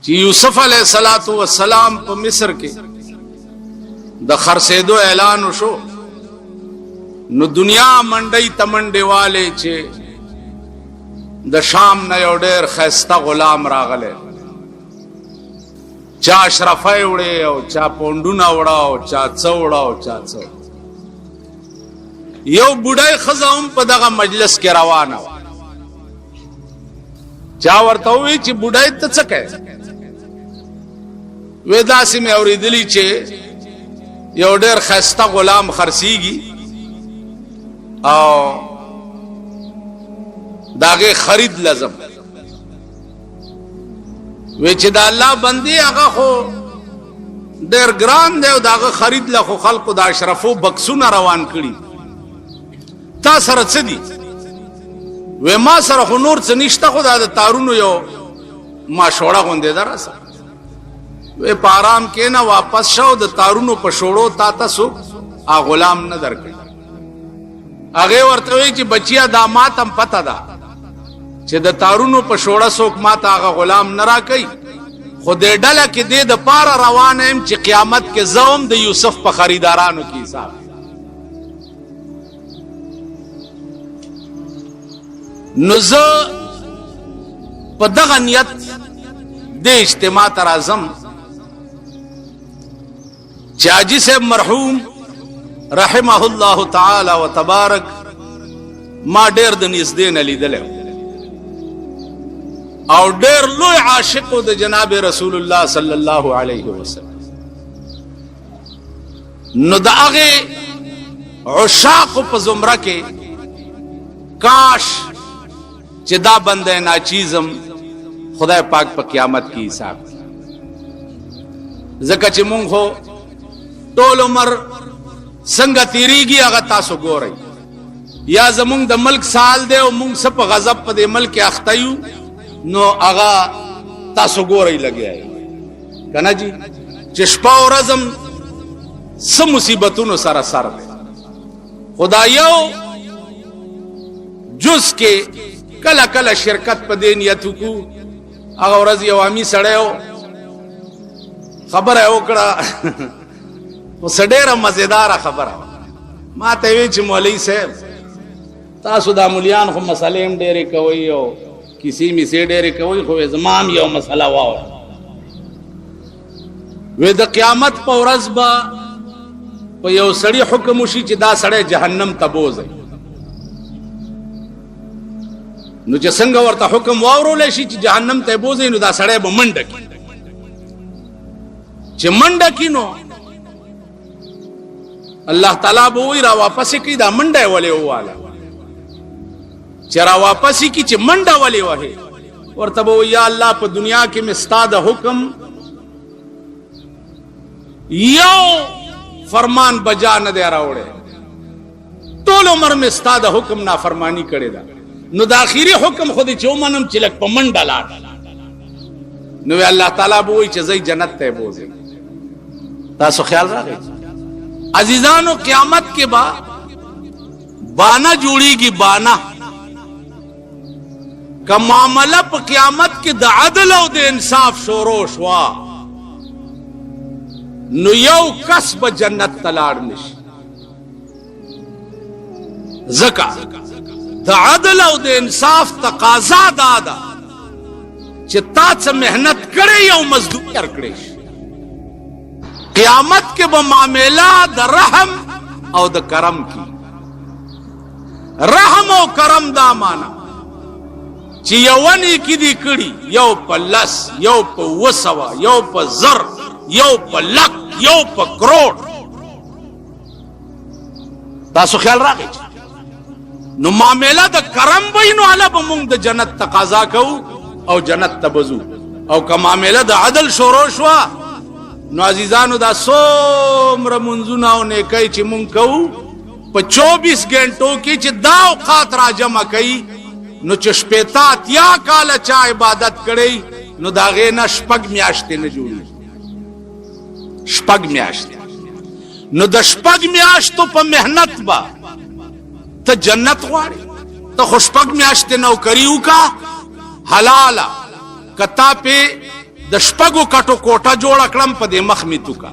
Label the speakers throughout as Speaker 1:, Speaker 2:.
Speaker 1: چې یوسف علیہ الصلوۃ والسلام په مصر کې د خرڅېدو اعلان وشو نو دنیا منډي تمنډي والے چې د شام نه یو ډېر خسته غلام راغله چا اشرفای وړي او چا پوندونه وړا او چا څوړا او چا څو یو بډای خزاوم په دغه مجلس کې روانه چا ورته وی چې بډای ته څه کوي ودا سي مې اوریدلی چې یو ډېر خسته غلام خرسيږي او داغه خرید لازم وی چې دا الله بندي هغه خو ډېر ګران دی او داغه خرید له خلکو د اشرفو بکسونه روان کړي تا سره څه دي و ما سره خو نور څه نشته خو دا د تارونو یو ما شوړه غوندې دراسه و په آرام کې نه واپس شو د تارونو په شوړو تا تاسو ا غلام نه درکړي هغه ورته وی چې بچیا دا ماتم پته ده چې د تارونو په شوړه سوک ماته هغه غلام نه راکې خو دې ډله کې دې د پاره روان هم چې قیامت کې زوم د یوسف په خریدارانو کې حساب نو زه په دغه نیت د اجتماع تر اعظم چې حاجی صاحب مرحوم رحمه الله تعالی وتبارک ما ډېر د نږدې نه لیدل او ډېر لوی عاشق د جناب رسول الله صلی الله علیه وسلم نو د هغه عشاق په زمره کې کاش چې دا بنده ناچیزم خدای پاک په قیامت کې حساب زکه چې مونږ هو ټول عمر څنګه تیریږي هغه تاسو ګورئ یا زمونږ د ملک سال دی او مونږ سپ غضب په دې ملک اختیو نو هغه تاسو ګورئ لګیای کنه جی چې شپه او ورځم سم مصیبتونو سره سره خدایو جز کې کله کله شرکت په دې نیت کو هغه ورځ یو امي سړیو خبره وکړه وسډېره مزیدار خبره ما ته وی چې مولوی صاحب تاسو د مليان خو مسالې هم ډېرې کوي او کسی می سي ډېرې کوي خو زمام یو مسله واو وې د قیامت په ورځ به په یو سړی حکم وشي چې دا سړی جهنم ته بوځي نو چې څنګه ورته حکم واورول شي چې جهنم ته بوځي نو دا سړی به منډه کی چې منډه کینو الله تعالی به وی را واپس کی دا منډه ولې واله چې را واپس کی چې منډه ولې وه ورته به یا الله په دنیا کې مستاد حکم یو فرمان بجا نه دی راوړې ټول عمر مستاد حکم نافرمانی کړې ده نو د اخیری حکم خو دې چومنم چې لک په منډه لاړ نو الله تعالی به وی چې زې جنت ته بوځي تاسو خیال راغی عزیزانو قیامت کے بعد بانا جوڑی گی بانا کا معاملہ پا قیامت کے دا عدل او دا انصاف شورو شوا نو یو کسب جنت تلاڑ نش زکا دا عدل او دا انصاف تقاضا دادا چه تا چه محنت کرے یو مزدور کرش قیامت کے معاملہ د رحم او د کرم کی رحم او کرم دا مانا چې یوانی کی دی کړي یو په لس یو په وسوا یو په زر یو په لک یو په کروڑ تاسو خیال راغی نو معاملہ د کرم وینو علا به مونږ د جنت تقاضا کو او جنت تبزو او که معاملہ د عدل شروع شوا نو عزیزانو دا سومره منځونه او نیکۍ چې مونږ کوو په 24 غنټو کې چې دا اوقات را جمع کوي نو چې شپېته اتیا کاله چا عبادت کړی نو د هغې نه شپږ میاشتې نه جوړېږي شپږ میاشتې نو د شپږ میاشتو په محنت به ته جنت غواړې ته خو شپږ میاشتې نوکري وکړه حلاله کتا په د شپږو کټو کوټه جوړ کړم په دې مخ می تو کا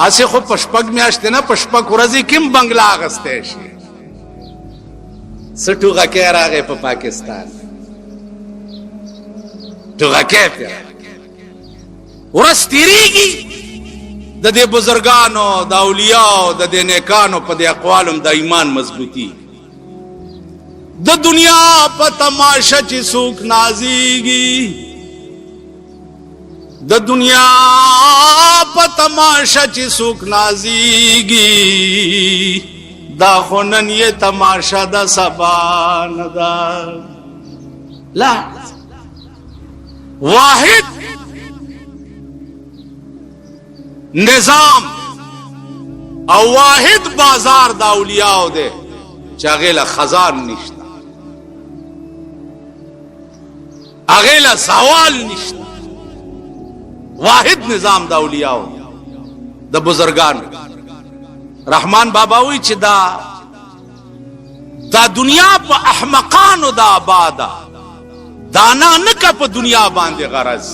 Speaker 1: اسه خو په شپږ میاشتې نه په شپږ ورځې کې بنگلا اغسته شي سټوغه کې راغې په پاکستان ټوغه کې ورستریږي د دې بزرګانو د اولیاء د دې نیکانو په دې اقوالم د ایمان مضبوطی د دنیا په تماشا چې څوک نازيږي د دنیا په تماشا چې څوک نازيږي دا خونن یې تماشا د سبا نه ده لا واحد نظام او واحد بازار دا اولیاء ده چاغه خزان نشته اغه سوال نشته واحد نظام دا اولیاء د بزرگان رحمان بابا وی چې دا دنیا په احمقانو دا آباده دانا نکا په دنیا باندې غرض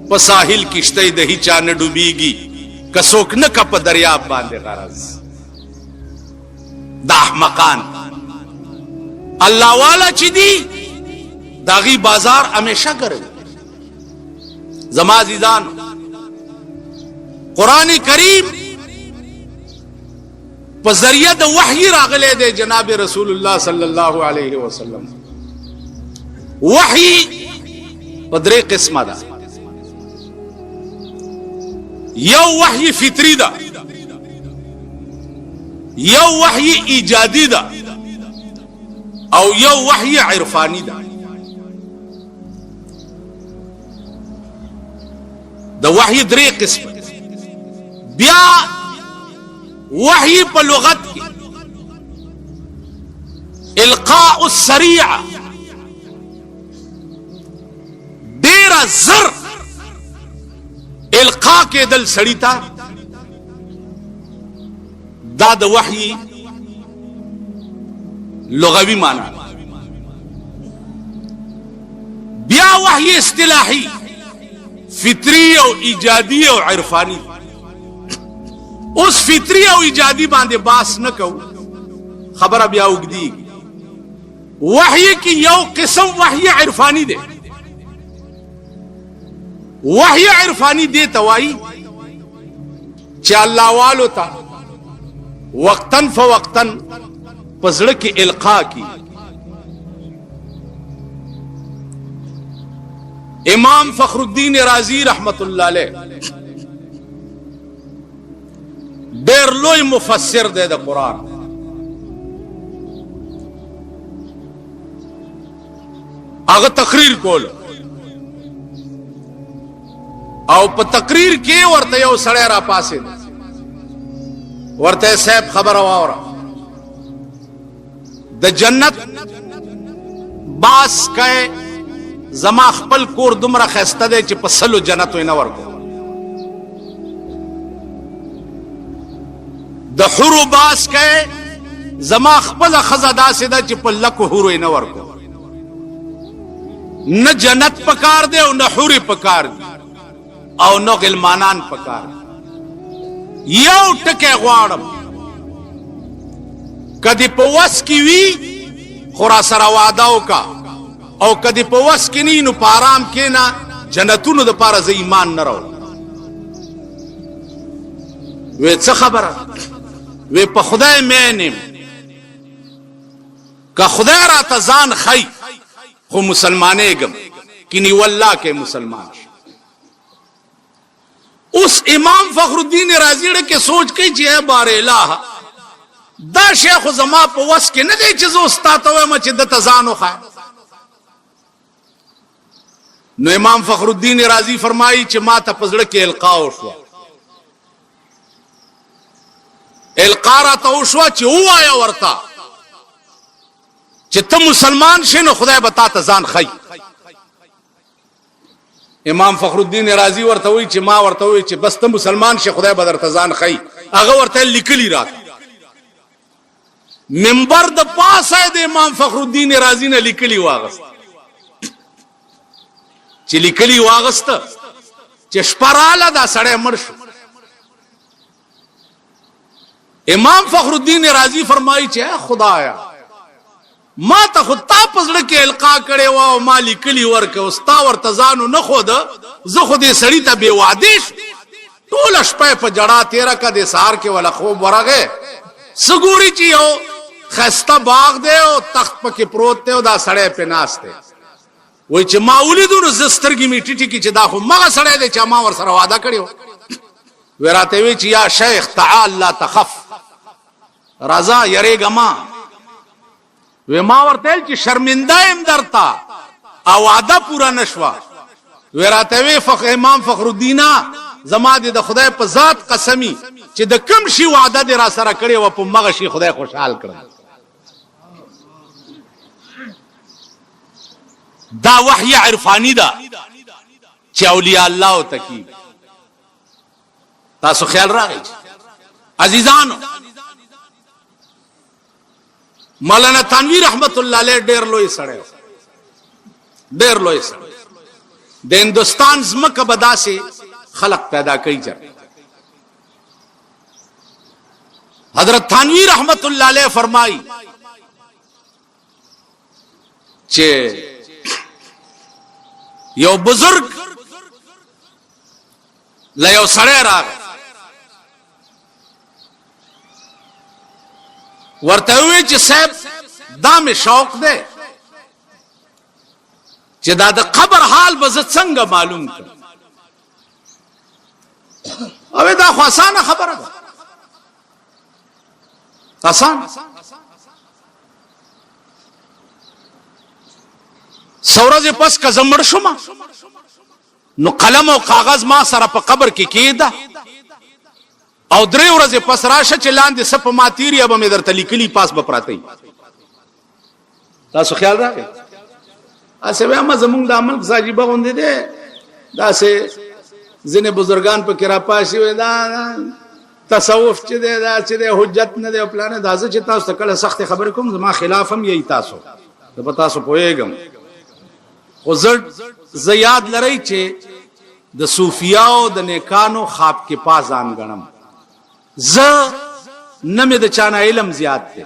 Speaker 1: په ساحل کشته د هیچا نه ډوبېږي کڅوک نکا په دریاب باندې غرض دا احمقان الله والا چې دی داغي بازار همیشه ګرځي زما عزیزان قران کریم په ذریعہ د وحی راغله دی جناب رسول الله صلی الله علیه وسلم وحی په درې قسمه ده یو وحی فطری ده یو وحی ایجادی ده او یو وحی عرفانی ده د وحی درې قسمه بیا وحی په لغت کې القاء السریع ډیر زر القاء کې دل سړی تا دا د وحی لغوي معنی بیا وحی اصطلاحي فطری او ایجادی او عرفانی اوس فطری او ایجادی باندې باس نه کو خبره بیا وګدي وحی کی یو قسم وحی عرفانی دی وحی عرفانی دی توای چې الله والو ته وقتن فوقتن پزړه کې القا کی امام فخر الدین رازی رحمت الله علیه ډېر لوی مفسر دی د قران هغه تقریر کول او په تقریر کې ورته یو سړی را پاسې ورته صاحب خبر واوره د جنت باس کئ زما خپل کور دومره خسته دی چې په سلو جنت وي نه ورکو د حورو باس کئ زما خپل خزه داسې ده چې په لکو حورو نه ورکو نه جنت پکار دی او نه حوري پکار دی او نو غلمانان پکار یو ټکه غواړم کدی په وس کی وی خورا سره وعده وکا او کدی په وس کی نو پارام کینا جنتونو د پاره ز ایمان نه راو وې څه خبره وې په خدای مینم که خدای را تزان خی خو مسلمانېګم کینی والله کې مسلمان اس امام فخر الدین رازی کے سوچ کے چی ہے بار الہ دا شیخ زما پا وس کے ندے چیزو استاتا ہوئے ما چی دا تزانو خواہ نو امام فخر الدین رازی فرمائی چی ما تا پزڑ کے القاو شوا القارا تا شوا چی او آیا ورتا چی تا مسلمان شنو خدای بتا تزان خی امام فخر الدین رازی ورته وی چې ما ورته وی چې بس ته مسلمان شې خدای بدر تزان خی هغه ورته لیکلی رات منبر د پاسه د امام فخر الدین رازی نه لیکلی واغست چې لیکلی واغسته چې شپراله دا سړی مړ شو. امام فخر الدین رازی فرمایي چې خدایا ما ته خو تا په زړه کې القا کړې وه او ما لیکلي ورکه او ستا ورته ځانو نه ښوده، زه خو دې سړي ته بې وعدې شو. ټوله شپه په جړا تېره کړه، د سهار کې وله خوب ورغی. څه ګوري چې یو ښایسته باغ دی او تخت پکې پروت دی او دا سړی پې ناست دی. وایي چې ما ولیدو نو زه سترګې مې ټیټې کړي چې دا خو مغه سړی دی چې ما ورسره واده کړې وه. وی راته وی چې یا شیخ تعال لا تخف، راځه یریږه ما. وی ما ورته ویل چې شرمنده یم درته او واده پوره نه شوه. وی راته وی امام فخر الدینه زما دې د خدای په ذات قسمی چې د کوم شي وعده دې را سره کړې وه په مغه شي خدای خوشحال کړم. دا وحی عرفانی ده چې اولیاء الله ته کیږي. تاسو خیال راغی عزیزانو، مولانا تنویر رحمت الله علیه ډیر لوی سړی، ډیر لوی سړی. د هندوستان ځمکه به داسې خلق پیدا کوي چې حضرت تنویر رحمت الله علیه فرمایي چې یو بزرگ له یو سړی راغی، ورته وی چې صاحب دا مې شوق دی چې دا د قبر حال به زه څنګه معلوم کړم. او دا خو اسانه خبره ده، آسان. سورج پس که زمړ شوم نو قلم او کاغذ ما سره په قبر کې کېده او 3 ورځې پس راشه چې لاندې سپ ماتیری به مې درته لیکلي پاس به پراته. تاسو خیال راغی اسه به ما زمونږ د عمل ساجيبه غوندې ده، داسې ځینې بزرگان په کې را پاشي وي دا تصوف چې ده دا چې ده حجت نه ده پلان ده. ځکه چې تاسو کله سخت خبر کوم زما خلاف هم یی تاسو د پتا سو پويګم. خو زه یاد لرئ چې د صوفیاو د نیکانو خواب کې پازان غنم. زه نه مې د چانه علم زیات دی،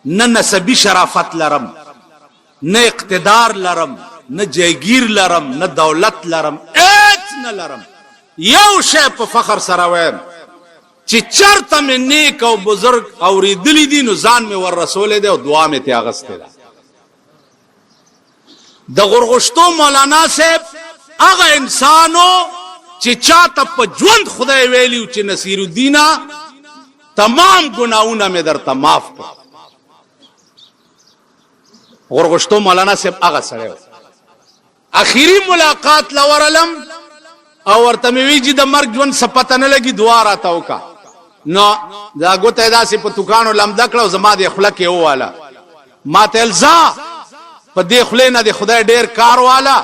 Speaker 1: نه نسبی شرافت لرم، نه اقتدار لرم، نه جایگیر لرم، نه دولت لرم، هیڅ نه لرم. یو شی په فخر سره وایم چې چرته مې نیک او بزرگ اوریدلی دي نو ځان مې ور رسول دی او دعا مې ته اغسته ده. د غرغشتو مولانا صاحب هغه انسانو چې چاته په ژوند خدای ویلیو چې نصیر الدین تمام گناہونه مې درته معاف کړ. غرغشتو مولانا صاحب هغه سره اخیری ملاقات لورلم او ورته مې وی چې د مرګ ژوند سپته نه لګي دعا راته وکا. نو دا ګوته داسې په توکانو لمده کړه او زما د خلک یې وواله ما ته الزا په دې خلې نه د خدای ډیر کار والا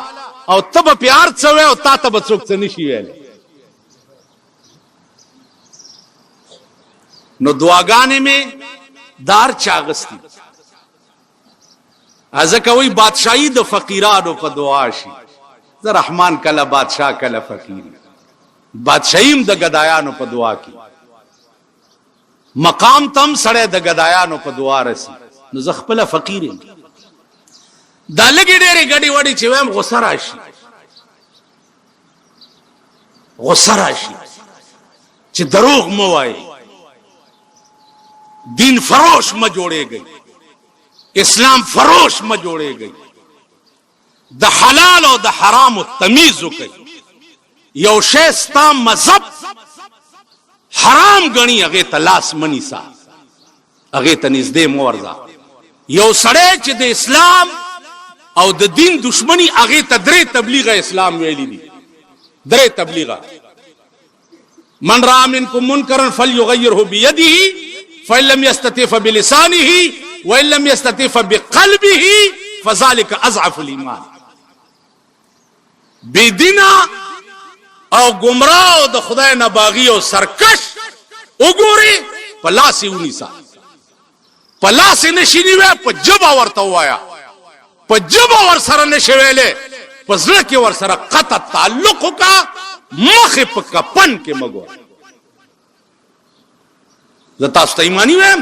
Speaker 1: او ته به پیار څوې او تا ته به څوک څه نشي ویلی. نو دعاګانې مې دار چاغستی ځکه وایي بادشاهي د فقیرانو په دعا شي. زه رحمان کله بادشاه کله فقیر، بادشاهي هم د ګدایانو په دعا کې، مقام تم سړی د ګدایانو په دعا رسی. نو زه خپله فقیر یم. دا لګي ډېرې ګډې وډې چې وایم غصه راشي، غصه راشي چې دروغ مه وایي، دین فروش مه جوړېږئ، اسلام فروش مه جوړېږئ، د حلال او د حرام تمیز وکړئ. یو شی ستا مذهب حرام ګڼي هغې ته لاس مه نیسه، هغې ته نږدې مه ورځه. یو سړی چې د اسلام او د دین دشمنی هغې ته 3 تبلیغه اسلام ویلی دي، 3 تبلیغه. من را منکم منکرا فلیغیره بیده فإن لم يستطع فبلسانه وإن لم يستطع فبقلبه فذلك أضعف الإيمان. بيدینا او گمراه د خدای نه باغی او سرکش وګوري په لاس یې ونیسه، په لاس یې نشي نیوی، په جبه ورته ووایه، په جبه ور سره نشي ویلی پزړه کې ور سره قطع تعلق کا مخ په کپن کې مګو. زه تاسو ته ایمانی وایم،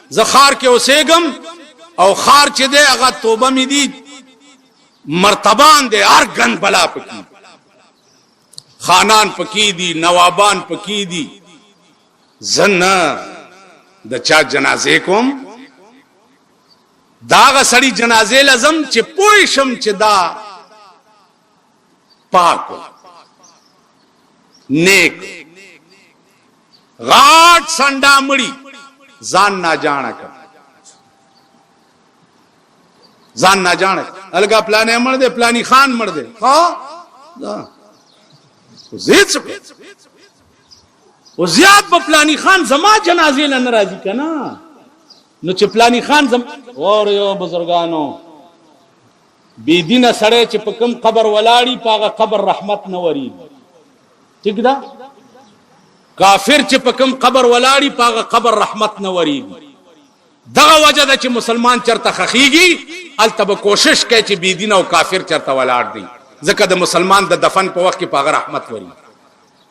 Speaker 1: زه خار کې اوسېږم او خار چې دی هغه توبه مې دي مرتبان دی، هر ګند بلا پکې، خانان پکې دي، نوابان پکې دي. زنه د چا جنازې کوم، داغه سړی جنازې لازم چې پوه شم چې دا پاکو نیک غاټ سنډا مړی ځان نه جاڼه کړ، ځان نه جاڼه الګا پلانې مړ دې، پلانی خان مړ دې. ها زید څه او زیاد په پلانی خان زما جنازې نه ناراضي کنا، نو چې پلانی خان اور یو بزرگانو بی دینه سړی چې په کوم قبر ولاړی پاغه قبر رحمت نه وری. ٹھیک ده؟ کافر چې په کوم قبر ولاړی پاغه قبر رحمت نه وری. دغه وجه ده چې مسلمان چرته خخیږي التب کوشش کوي چې بی دینه او کافر چرته ولاړ دی، ځکه د مسلمان د دفن په وخت کې پاغه رحمت وری.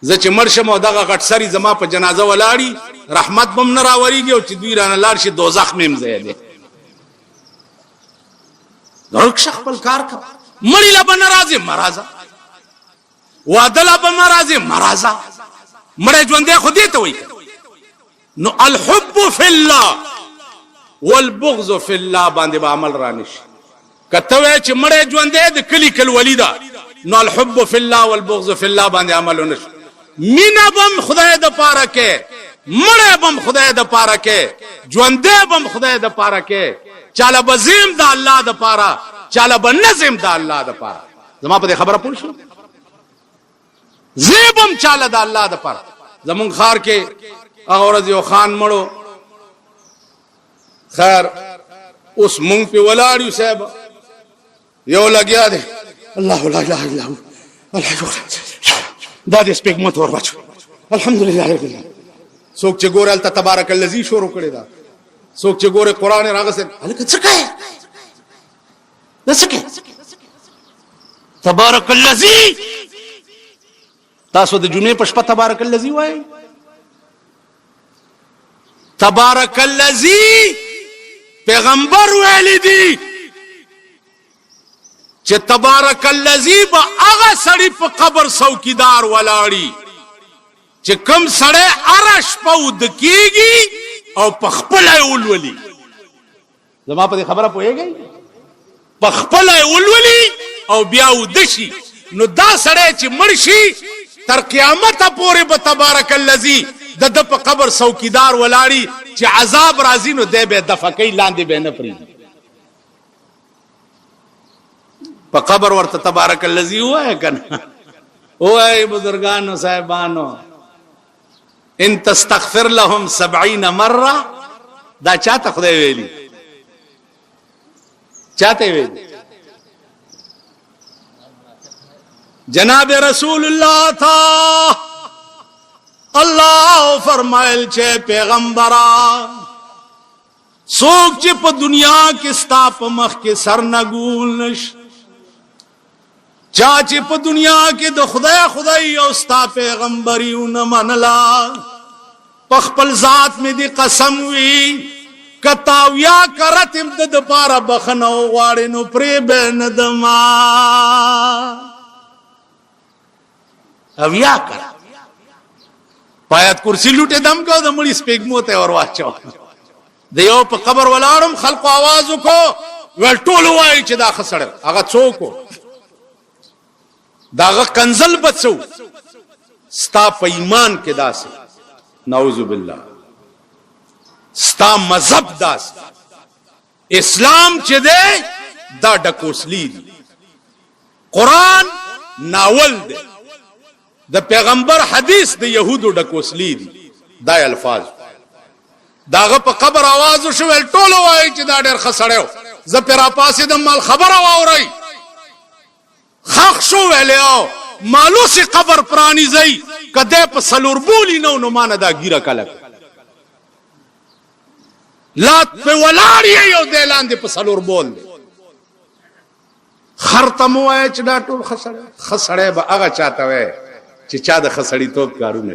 Speaker 1: زه چې مرشم او دغه غټ سری زما په جنازه ولاړی رحمت بم نه راوریږي او چې دوی رانه لاړ شي دوزخ مم ځای دی. درک شخ خپل کار کا مړی لا به ناراضه مرزا واده لا به ناراضه مرزا مړی ژوندې خو دې ته وایي. نو الحب فی الله والبغض فی الله باندې به عمل رانش. کته وای چې مړی ژوندې د کلی کل ولیدا، نو الحب فی الله والبغض فی الله باندې عمل ونش. مینا بم خدای د پاره کې، مړی بم خدای د پاره کې، ژوندې بم خدای د پاره کې. چاله بزیم د الله د پاره، چاله بنظم د الله د پاره. زما په خبره پوه شو؟ زیبم چاله د الله د پاره. زمون خار کې هغه ورځ یو خان مړو، خیر اوس مونږ په ولاړیو صاحب یو لګیا دی الله لا اله الا هو دا دې سپیک مت ور بچو الحمدلله رب العالمین. څوک چې ګورل ته تبارک الذی شروع کړی دا، څوک چې ګوره قران راغسه الکه څه کوي دا څه کوي تبارک الذی. تاسو د جمعې په شپه تبارک الذی وای، تبارک الذی پیغمبر ویل دي چې تبارک الذی به هغه سړی په قبر څوکیدار ولاړی چې کوم سړی عرش پود کیږي او په خپل اولولي. زما په خبره پوهیږئ؟ په خپل اولولي او بیا ودشي. نو دا سړی چې مرشي تر قیامت پورې به تبارک الذی د په قبر څوکیدار ولاړی چې عذاب راځي نو دی به دفقې لاندې به نه پریږدي. په قبر ورته تبارک الذی وای کنه. وای بزرګانو صاحبانو ان تستغفر لهم 70 مره، دا چاته خدای ویلی؟ چاته ویلی؟ جناب رسول الله تا الله فرمایل چې پیغمبرا څوک چې په دنیا کې ستا په مخ کې سر نګول نش، چا چې په دنیا کې د خدای او ستا پیغمبري ونه منلا، په خپل ذات مې دی قسم وی کتاویا کرتم د پاره بخنو غواړي نو پرې بن دما اویا کر پایت کرسی لوټه دم کو د مړي سپېګمو ته ور واچو. د یو په قبر ولاړم خلکو आवाज وکړو ول ټول وای چې دا خسړ هغه څوک داغه کنزل بچو ستا په ایمان کې داسې نعوذ بالله ستا مذهب داس اسلام چې دی دا ډکوسلی دی، قرآن ناول دی، د پیغمبر حدیث د یهودو ډکوسلی دی. دا الفاظ داغه په قبر आवाज شو ول ټول وای چې دا ډېر خسړیو ز پیرا پاسې د مال خبره واوري خخ شو ویلو مالو سي قبر پرانی زئی کده په سلور بولی نو مان دا ګیره کلک لات په ولاړی یو دلان دی په سلور بول خر تمو وای چې دا ټول خسړې به هغه چاته وای چې چا د خسړې توپ کارونه